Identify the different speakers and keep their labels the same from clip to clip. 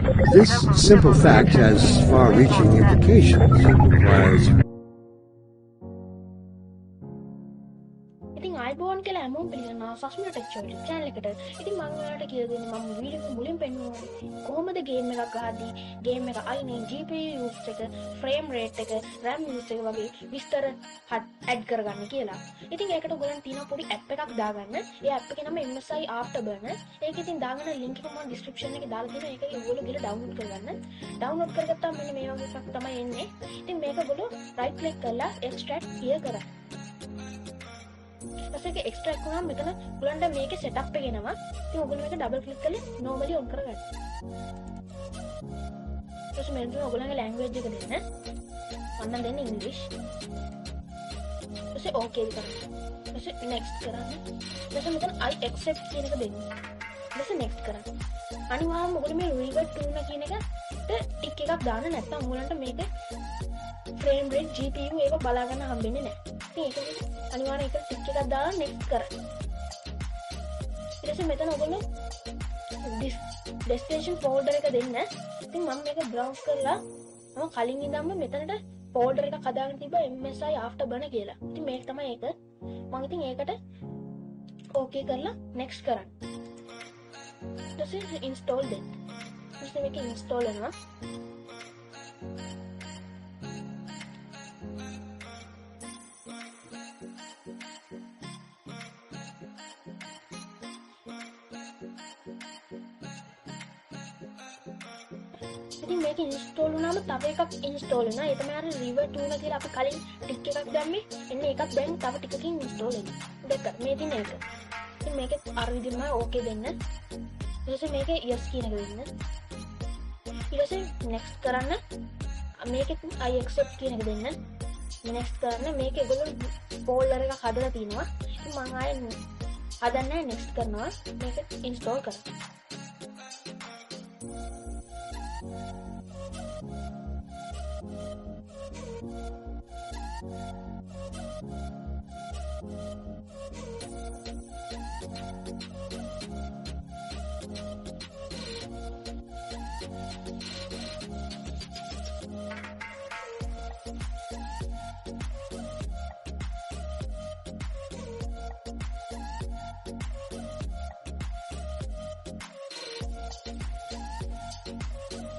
Speaker 1: This simple fact has far-reaching implications. It requires
Speaker 2: ඉතින් ආයිබෝන් කියලා හැමෝම පිළිගන්නවා සස්මිනා ටෙක් ෂෝ channel එකට. ඉතින් මම ඔයාලට කියලා දෙන්නේ මම වීඩියෝ එක මුලින් පෙන්වන්නේ කොහොමද ගේම් එකක් ගහද්දී ගේම් එක අයිනේ GPU use එක, frame rate එක, RAM use එක වගේ විස්තර ඇඩ් කරගන්න කියලා. ඉතින් ඒකට ඔයගොල්ලන් තියෙන පොඩි app එකක් දාගන්න. ඒ app එකේ නම MSI Afterburner. ඒක ඉතින් දාගන්න link එක මම description එකේ දාලා තියෙනවා. ඒක ඔයගොල්ලෝ ගිහලා download කරගන්න. download කරගත්තාම මෙන්න මේ වගේ එකක් තමයි එන්නේ. ඉතින් මේක ඔයගොල්ලෝ right click කරලා extract here කරන්න. ඊට එක්ස්ට්‍රැක්ට් වුණාම මෙතන ඔයගලන්ට මේකේ setup එක එනවා. ඉතින් ඔයගොල්ලෝ මේක double click කරලා normally on කරගන්න. ඊට පස්සේ මෙතන ඔයගොල්ලන්ගේ language එක දෙන්න. මම නම් දෙන්නේ English. ඊට පස්සේ okay කරන්න. ඊට පස්සේ next කරන්න. ඊට පස්සේ මෙතන I accept කියන එක දෙන්න. ඊට පස්සේ next කරන්න. අනිවාර්යයෙන්ම ඔයගොල්ලෝ මේ revert to කියන එකට ටික් එකක් දාන්න නැත්නම් ඔයගොල්ලන්ට මේක frame rate GPU ඒක බලා ගන්න හම්බෙන්නේ නැහැ. ඉතින් ඒක අනිවාර්යයෙන් එක ටික් එකක් දාලා next කරන්න. ඊට පස්සේ මෙතන ඔයගොල්ලෝ destination folder එක දෙන්න. ඉතින් මම මේක browse කරලා මම කලින් ඉඳන්ම මෙතනට folder එකක් හදාගෙන තිබ්බා MSI Afterburner කියලා. ඉතින් මේක තමයි ඒක. මම ඉතින් ඒකට okay කරලා next කරන්න. ඊට පස්සේ install දෙන්න. ඊට පස්සේ මේක install වෙනවා. ඉතින් මේක install වුණාම තව එකක් install වෙනවා. ඒ තමයි අර revert to කියලා අපි කලින් ටික් එකක් දැම්මේ. එන්න එකක් දැන් තව ටිකකින් install වෙනවා. දෙක මේ තියෙන එක. ඉතින් මේකේ අර විදිහම okay දෙන්න. ඊට පස්සේ මේකේ yes කියන එක දෙන්න. ඊට පස්සේ next කරන්න. මේකේ I accept කියන එක දෙන්න. next කරන්න. මේකේ ඒගොල්ලෝ folder එකක් හදලා තිනවා. ඉතින් මම ආයෙ හදන්නේ next කරනවා. මේක install කරන්න.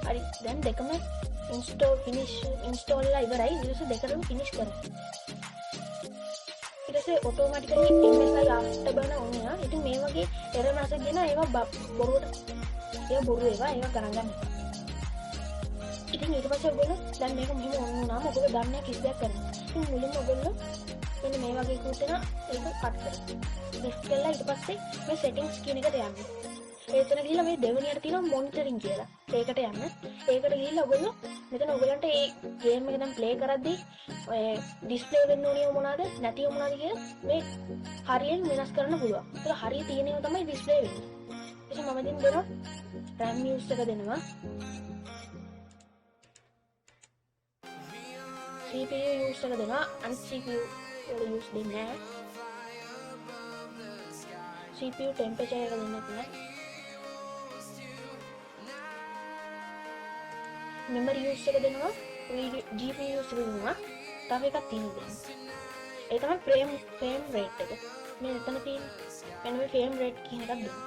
Speaker 2: හරි දැන් දෙකම install ලා ඉවරයි. ඊට පස්සේ දෙකම finish කරමු. ඊට පස්සේ automatically MSI Afterburner on වෙනවා. ඉතින් මේ වගේ error message දෙනවා. ඒවා බොරුවට බොරු ඒවා ගණන් ගන්න. ඉතින් ඊට පස්සේ ඔයගොල්ලෝ දැන් මේක මෙහෙම on වුණාම ඔයගොල්ලෝ දන්නේ කිසි දෙයක් කරන්න. ඉතින් මුලින්ම ඔයගොල්ලෝ මෙන්න මේ වගේ එකක් දෙනවා. ඒක කට් කරන්න. left කරලා ඊට පස්සේ මේ settings කියන එකට යන්න. එතන ගිහිල්ලා මේ දෙවෙනියට තියෙනවා monitoring කියලා. ඒකට යන්න. ඒකට ගිහිල්ලා ඔයගොල්ලෝ මෙතන ඔයගලන්ට මේ ගේම් එක දැන් ප්ලේ කරද්දී ඔය ඩිස්ප්ලේ වෙන්න ඕනිය මොනවාද නැතිව මොනවාද කියලා මේ හරියෙන් වෙනස් කරන්න පුළුවන්. ඒක හරිය තියෙන ඒවා තමයි ඩිස්ප්ලේ වෙන්නේ. එහෙනම් මම දැන් දෙනවා RAM use එක දෙනවා. CPU use එක දෙනවා. අනිත් CPU වල use දෙන්නේ නැහැ. CPU temperature එක දෙන්න නැහැ. memory use එක දෙනවා. GPU use එක දෙනවා. තව එකක් තියෙනවා. ඒ තමයි frame rate එක. මේ එතන තියෙන මෙන්න මේ frame rate කියන එකක් දෙන්න.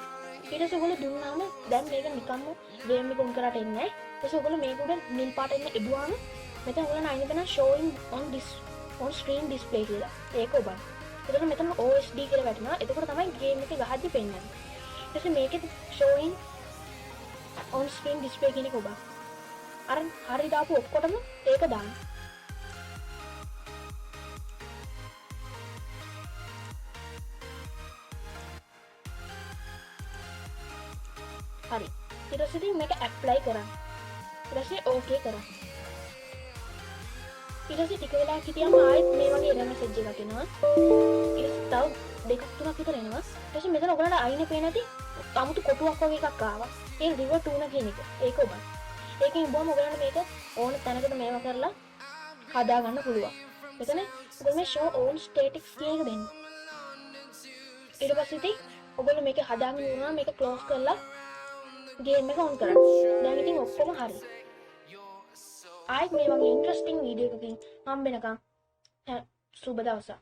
Speaker 2: ඊට පස්සේ ඔයගොල්ලෝ දුන්නාම දැන් මේක නිකම්ම game එක උන් කරාට එන්නේ නැහැ. ඊට පස්සේ ඔයගොල්ලෝ මේක උඩ නිල් පාට එන්න එබුවාම මෙතන ඔයගොල්ලෝ අයින දෙන showing on screen display කියලා. ඒක ඔබන්න. එතකොට මෙතන OSD කියලා වැටෙනවා. එතකොට තමයි game එක ගහද්දි පෙන්නන්නේ. ඊට පස්සේ මේකේ showing on screen display කියන එක ඔබන්න. අර හරි දාපු ඔක්කොටම ඒක දාන්න. හරි. ඊට පස්සේ මේක ඇප්ලයි කරන්න. ඊට පස්සේ ඕකේ කරන්න. ඊට පස්සේ ටික වෙලාවක් හිටියම ආයෙත් මේ වගේ error message එකක් එනවා. ඊට පස්සේ තව දෙකක් තුනක් විතර එනවා. ඊට පස්සේ මෙතන ඔයගලන්ට අයිනේ පේන්නේ නැති අමුතු කොටුවක් වගේ එකක් ආවා. ඒ river tuna කියන එක. ඒක ඔබන්න. ඒකෙන් බොහොම ඔයගලන්ට මේක ඕන තැනකට මේවා කරලා හදා ගන්න පුළුවන්. මෙතන ඔයගොල්ලෝ මේ show all statics කියන එක දෙන්න. ඊට පස්සේ ඉතින් ඔයගොල්ලෝ මේක හදාගෙන ඉන්නවා මේක close කරලා ගේම් එක ඔන් කරා. දැන් ඉතින් ඔක්කොම හරි. ආයෙත් මේ වගේ ඉන්ට්‍රස්ටිං වීඩියෝ එකකින් හම්බ වෙනකම් සුබ දවසක්.